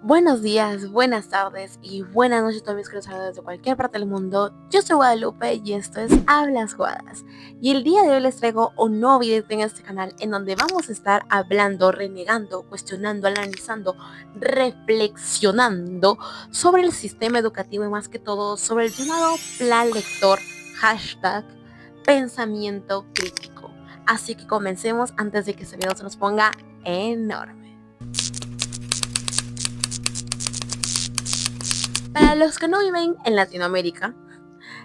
Buenos días, buenas tardes y buenas noches a todos mis queridos amigos de cualquier parte del mundo. Yo soy Guadalupe y esto es Hablas Jugadas. Y el día de hoy les traigo un nuevo video en este canal en donde vamos a estar hablando, renegando, cuestionando, analizando, reflexionando sobre el sistema educativo y más que todo sobre el llamado plan lector, hashtag pensamiento crítico. Así que comencemos antes de que este video se nos ponga enorme. Para los que no viven en Latinoamérica,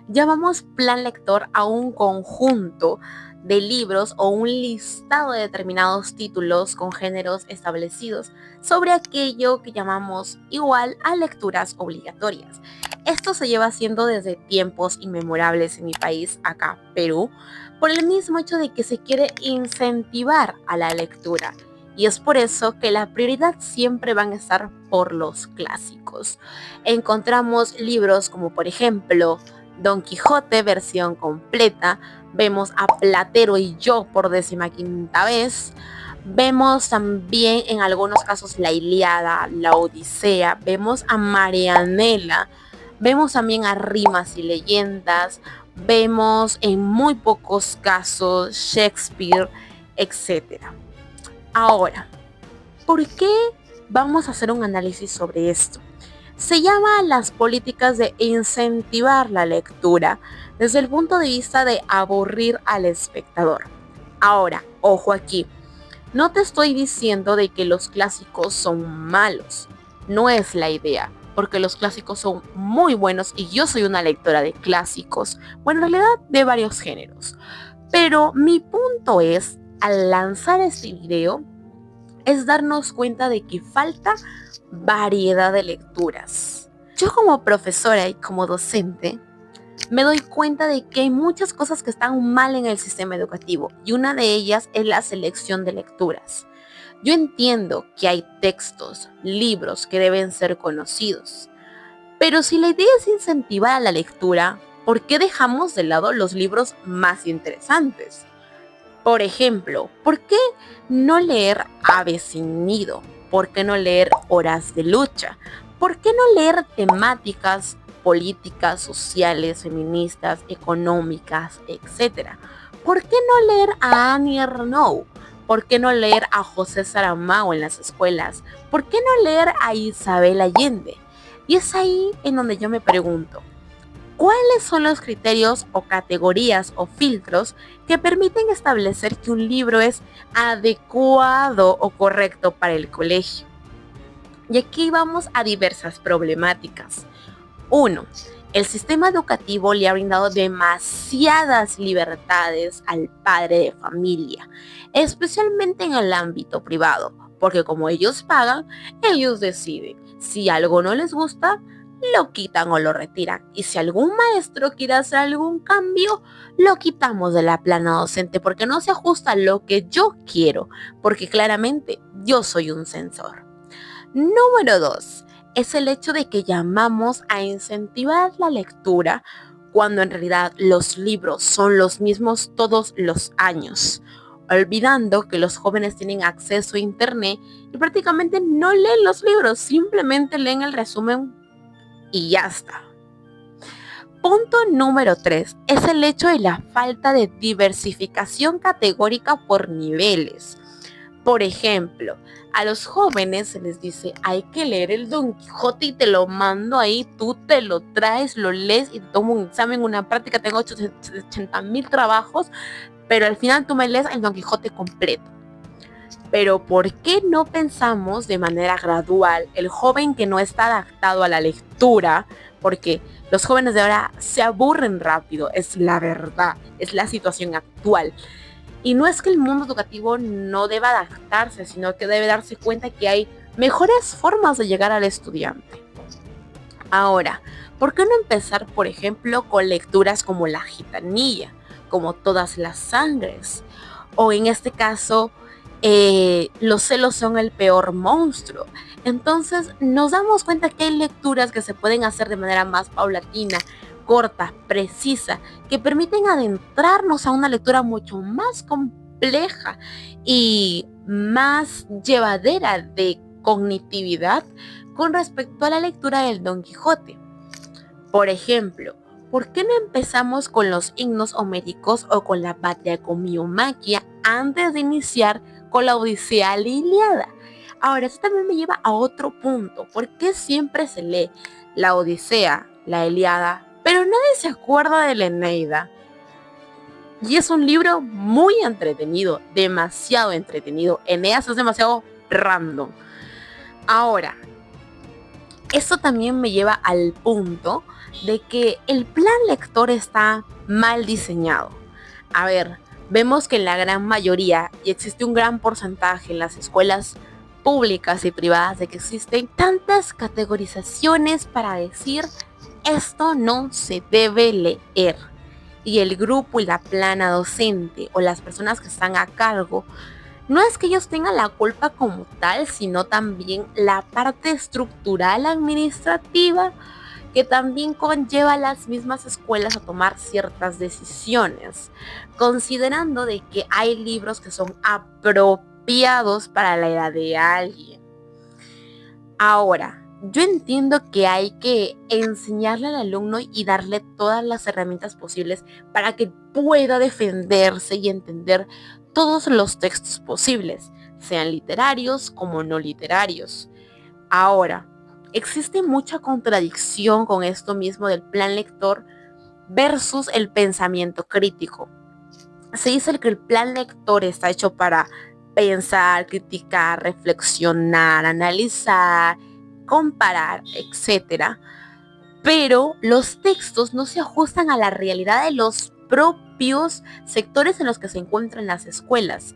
llamamos plan lector a un conjunto de libros o un listado de determinados títulos con géneros establecidos sobre aquello que llamamos igual a lecturas obligatorias. Esto se lleva haciendo desde tiempos inmemorables en mi país, acá Perú, por el mismo hecho de que se quiere incentivar a la lectura. Y es por eso que la prioridad siempre van a estar por los clásicos. Encontramos libros como por ejemplo Don Quijote versión completa, vemos a Platero y yo por 15ª vez, vemos también en algunos casos la Ilíada, la Odisea, vemos a Marianela, vemos también a Rimas y Leyendas, vemos en muy pocos casos Shakespeare, etc. Ahora, ¿por qué vamos a hacer un análisis sobre esto? Se llama las políticas de incentivar la lectura desde el punto de vista de aburrir al espectador. Ahora, ojo aquí, no te estoy diciendo de que los clásicos son malos, no es la idea, porque los clásicos son muy buenos y yo soy una lectora de clásicos, bueno, en realidad de varios géneros. Pero mi punto es, al lanzar este video, es darnos cuenta de que falta variedad de lecturas. Yo como profesora y como docente me doy cuenta de que hay muchas cosas que están mal en el sistema educativo y una de ellas es la selección de lecturas. Yo entiendo que hay textos, libros que deben ser conocidos, pero si la idea es incentivar a la lectura, ¿por qué dejamos de lado los libros más interesantes? Por ejemplo, ¿por qué no leer Aves sin nido? ¿Por qué no leer Horas de lucha? ¿Por qué no leer temáticas políticas, sociales, feministas, económicas, etcétera? ¿Por qué no leer a Annie Ernaux? ¿Por qué no leer a José Saramago en las escuelas? ¿Por qué no leer a Isabel Allende? Y es ahí en donde yo me pregunto, ¿cuáles son los criterios o categorías o filtros que permiten establecer que un libro es adecuado o correcto para el colegio? Y aquí vamos a diversas problemáticas. 1. El sistema educativo le ha brindado demasiadas libertades al padre de familia, especialmente en el ámbito privado, porque como ellos pagan, ellos deciden. Si algo no les gusta, lo quitan o lo retiran. Y si algún maestro quiere hacer algún cambio, lo quitamos de la plana docente porque no se ajusta a lo que yo quiero, porque claramente yo soy un censor. Número 2. Es el hecho de que llamamos a incentivar la lectura cuando en realidad los libros son los mismos todos los años, olvidando que los jóvenes tienen acceso a internet y prácticamente no leen los libros, simplemente leen el resumen y ya está. Punto número 3 es el hecho de la falta de diversificación categórica por niveles. Por ejemplo, a los jóvenes se les dice, hay que leer el Don Quijote y te lo mando ahí, tú te lo traes, lo lees y tomo un examen, una práctica, tengo 80,000 trabajos, pero al final tú me lees el Don Quijote completo. Pero ¿por qué no pensamos de manera gradual el joven que no está adaptado a la lectura? Porque los jóvenes de ahora se aburren rápido, es la verdad, es la situación actual. Y no es que el mundo educativo no deba adaptarse, sino que debe darse cuenta que hay mejores formas de llegar al estudiante. Ahora, ¿por qué no empezar, por ejemplo, con lecturas como La Gitanilla, como Todas las Sangres? O en este caso, Los celos son el peor monstruo. Entonces nos damos cuenta que hay lecturas que se pueden hacer de manera más paulatina, corta, precisa, que permiten adentrarnos a una lectura mucho más compleja y más llevadera de cognitividad con respecto a la lectura del Don Quijote. Por ejemplo, ¿por qué no empezamos con los himnos homéricos o con la Patriarcomiomaquia antes de iniciar con la Odisea y la Ilíada? Ahora, esto también me lleva a otro punto. ¿Por qué siempre se lee la Odisea, la Ilíada, pero nadie se acuerda de la Eneida? Y es un libro muy entretenido, demasiado entretenido. Eneas es demasiado random. Ahora, esto también me lleva al punto de que el plan lector está mal diseñado. A ver, vemos que en la gran mayoría, y existe un gran porcentaje en las escuelas públicas y privadas, de que existen tantas categorizaciones para decir esto no se debe leer. Y el grupo y la plana docente o las personas que están a cargo, no es que ellos tengan la culpa como tal, sino también la parte estructural administrativa que también conlleva a las mismas escuelas a tomar ciertas decisiones, considerando de que hay libros que son apropiados para la edad de alguien. Ahora, yo entiendo que hay que enseñarle al alumno y darle todas las herramientas posibles para que pueda defenderse y entender todos los textos posibles, sean literarios como no literarios. Ahora, existe mucha contradicción con esto mismo del plan lector versus el pensamiento crítico. Se dice que el plan lector está hecho para pensar, criticar, reflexionar, analizar, comparar, etc. Pero los textos no se ajustan a la realidad de los propios sectores en los que se encuentran las escuelas.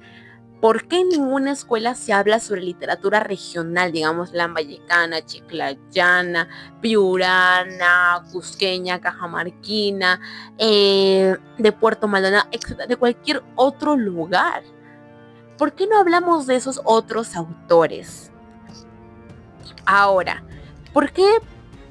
¿Por qué en ninguna escuela se habla sobre literatura regional, digamos lambayecana, chiclayana, piurana, cusqueña, cajamarquina, de Puerto Maldonado, etcétera, de cualquier otro lugar? ¿Por qué no hablamos de esos otros autores? Ahora, ¿por qué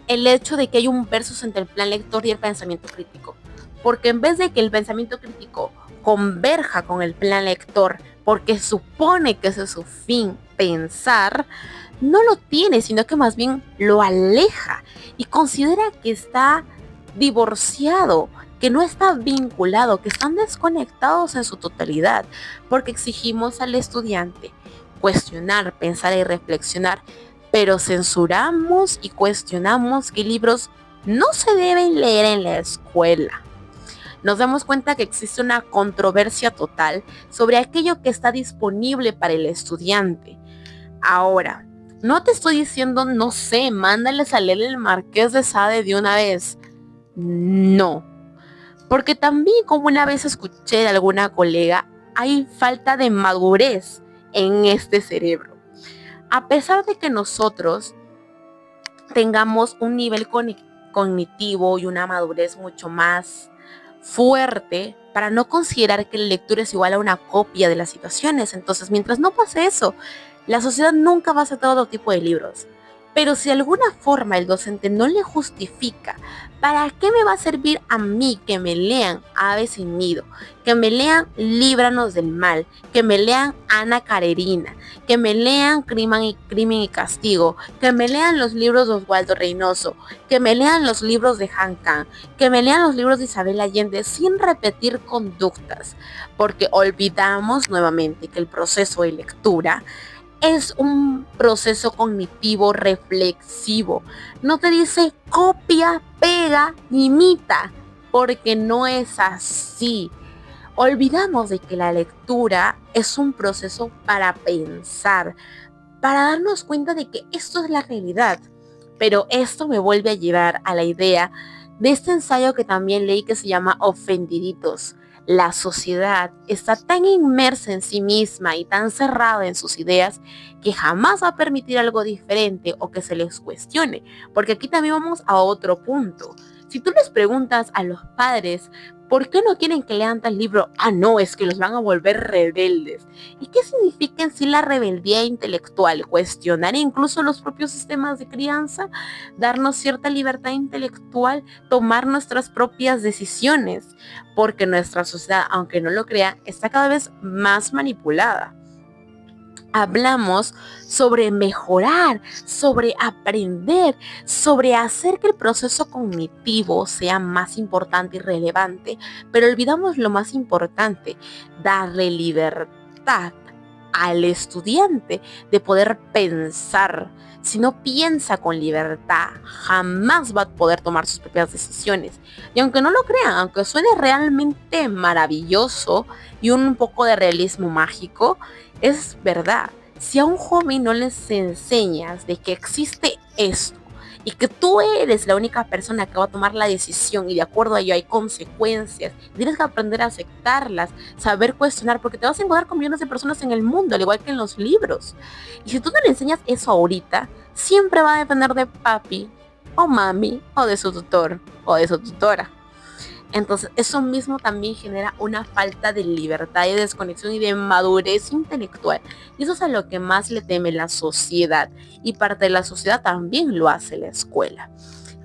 el hecho de que hay un versus entre el plan lector y el pensamiento crítico? Porque en vez de que el pensamiento crítico converja con el plan lector, porque supone que ese es su fin, pensar, no lo tiene, sino que más bien lo aleja y considera que está divorciado, que no está vinculado, que están desconectados en su totalidad, porque exigimos al estudiante cuestionar, pensar y reflexionar, pero censuramos y cuestionamos qué libros no se deben leer en la escuela. Nos damos cuenta que existe una controversia total sobre aquello que está disponible para el estudiante. Ahora, no te estoy diciendo, no sé, mándales a leer el Marqués de Sade de una vez. No. Porque también, como una vez escuché de alguna colega, hay falta de madurez en este cerebro. A pesar de que nosotros tengamos un nivel cognitivo y una madurez mucho más fuerte, para no considerar que la lectura es igual a una copia de las situaciones. Entonces, mientras no pase eso, la sociedad nunca va a aceptar otro tipo de libros. Pero si de alguna forma el docente no le justifica, ¿para qué me va a servir a mí que me lean Aves sin Nido, que me lean Líbranos del Mal, que me lean Ana Karenina, que me lean Crimen y Castigo, que me lean los libros de Oswaldo Reynoso, que me lean los libros de Han Kang, que me lean los libros de Isabel Allende sin repetir conductas? Porque olvidamos nuevamente que el proceso de lectura es un proceso cognitivo reflexivo. No te dice copia, pega, imita, porque no es así. Olvidamos de que la lectura es un proceso para pensar, para darnos cuenta de que esto es la realidad. Pero esto me vuelve a llevar a la idea de este ensayo que también leí que se llama Ofendiditos. La sociedad está tan inmersa en sí misma y tan cerrada en sus ideas que jamás va a permitir algo diferente o que se les cuestione. Porque aquí también vamos a otro punto. Si tú les preguntas a los padres, ¿por qué no quieren que lean tal libro? Ah, no, es que los van a volver rebeldes. ¿Y qué significa en sí la rebeldía intelectual? Cuestionar incluso los propios sistemas de crianza, darnos cierta libertad intelectual, tomar nuestras propias decisiones, porque nuestra sociedad, aunque no lo crea, está cada vez más manipulada. Hablamos sobre mejorar, sobre aprender, sobre hacer que el proceso cognitivo sea más importante y relevante, pero olvidamos lo más importante, darle libertad al estudiante de poder pensar. Si no piensa con libertad, jamás va a poder tomar sus propias decisiones. Y aunque no lo crean, aunque suene realmente maravilloso y un poco de realismo mágico, es verdad. Si a un joven no les enseñas de que existe esto y que tú eres la única persona que va a tomar la decisión y de acuerdo a ello hay consecuencias, tienes que aprender a aceptarlas, saber cuestionar, porque te vas a encontrar con millones de personas en el mundo, al igual que en los libros. Y si tú no le enseñas eso ahorita, siempre va a depender de papi o mami o de su tutor o de su tutora. Entonces, eso mismo también genera una falta de libertad y desconexión y de madurez intelectual. Y eso es a lo que más le teme la sociedad. Y parte de la sociedad también lo hace la escuela.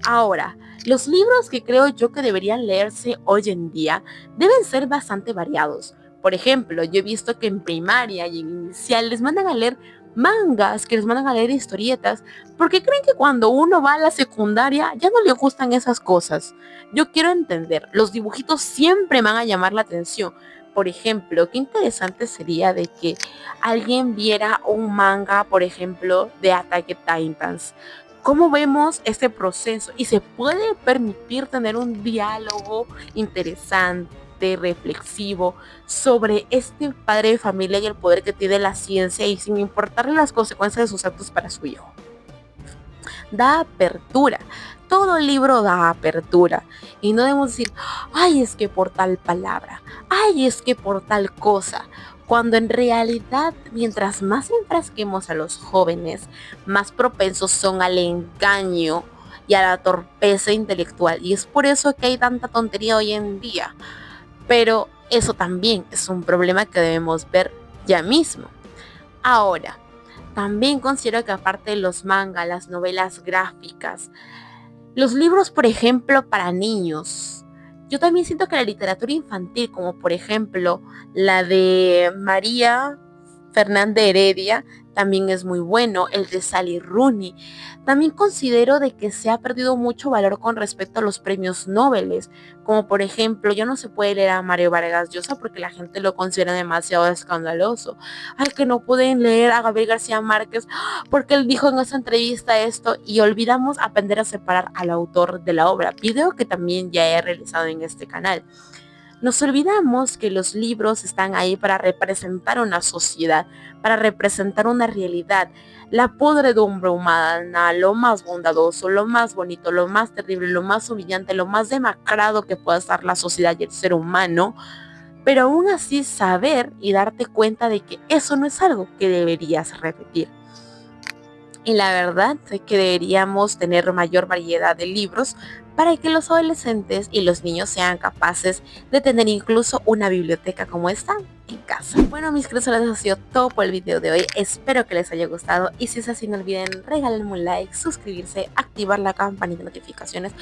Ahora, los libros que creo yo que deberían leerse hoy en día deben ser bastante variados. Por ejemplo, yo he visto que en primaria y en inicial les mandan a leer mangas, que les mandan a leer historietas, porque creen que cuando uno va a la secundaria ya no le gustan esas cosas. Yo quiero entender, los dibujitos siempre van a llamar la atención. Por ejemplo, qué interesante sería de que alguien viera un manga, por ejemplo, de Attack on Titans. ¿Cómo vemos este proceso? Y se puede permitir tener un diálogo interesante, reflexivo, sobre este padre de familia y el poder que tiene la ciencia y sin importarle las consecuencias de sus actos para su hijo. Da apertura. Todo libro da apertura. Y no debemos decir, ay, es que por tal palabra, ay, es que por tal cosa. Cuando en realidad, mientras más enfrasquemos a los jóvenes, más propensos son al engaño y a la torpeza intelectual. Y es por eso que hay tanta tontería hoy en día. Pero eso también es un problema que debemos ver ya mismo. Ahora, también considero que aparte de los mangas, las novelas gráficas, los libros, por ejemplo, para niños, yo también siento que la literatura infantil, como por ejemplo la de María Fernández Heredia, también es muy bueno, el de Sally Rooney. También considero de que se ha perdido mucho valor con respecto a los premios Nobel, como por ejemplo, ya no se puede leer a Mario Vargas Llosa porque la gente lo considera demasiado escandaloso. Ay, que no pueden leer a Gabriel García Márquez porque él dijo en esa entrevista esto y olvidamos aprender a separar al autor de la obra, video que también ya he realizado en este canal. Nos olvidamos que los libros están ahí para representar una sociedad, para representar una realidad, la podredumbre humana, lo más bondadoso, lo más bonito, lo más terrible, lo más humillante, lo más demacrado que pueda estar la sociedad y el ser humano, pero aún así saber y darte cuenta de que eso no es algo que deberías repetir. Y la verdad es que deberíamos tener mayor variedad de libros para que los adolescentes y los niños sean capaces de tener incluso una biblioteca como esta en casa. Bueno, mis queridos, eso ha sido todo por el video de hoy. Espero que les haya gustado y si es así no olviden regalarme un like, suscribirse, activar la campanita de notificaciones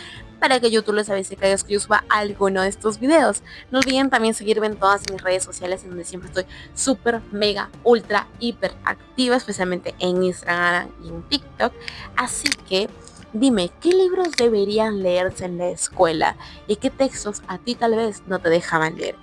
para que YouTube les avise cada vez que yo suba alguno de estos videos. No olviden también seguirme en todas mis redes sociales en donde siempre estoy súper, mega, ultra, hiper activa, especialmente en Instagram y en TikTok. Así que dime, ¿qué libros deberían leerse en la escuela? ¿Y qué textos a ti tal vez no te dejaban leer?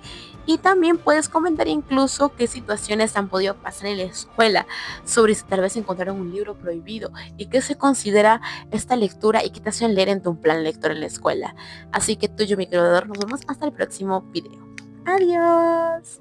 Y también puedes comentar incluso qué situaciones han podido pasar en la escuela, sobre si tal vez encontraron un libro prohibido y qué se considera esta lectura y qué te hacen leer en tu plan lector en la escuela. Así que tú y yo, mi creador, nos vemos hasta el próximo video. Adiós.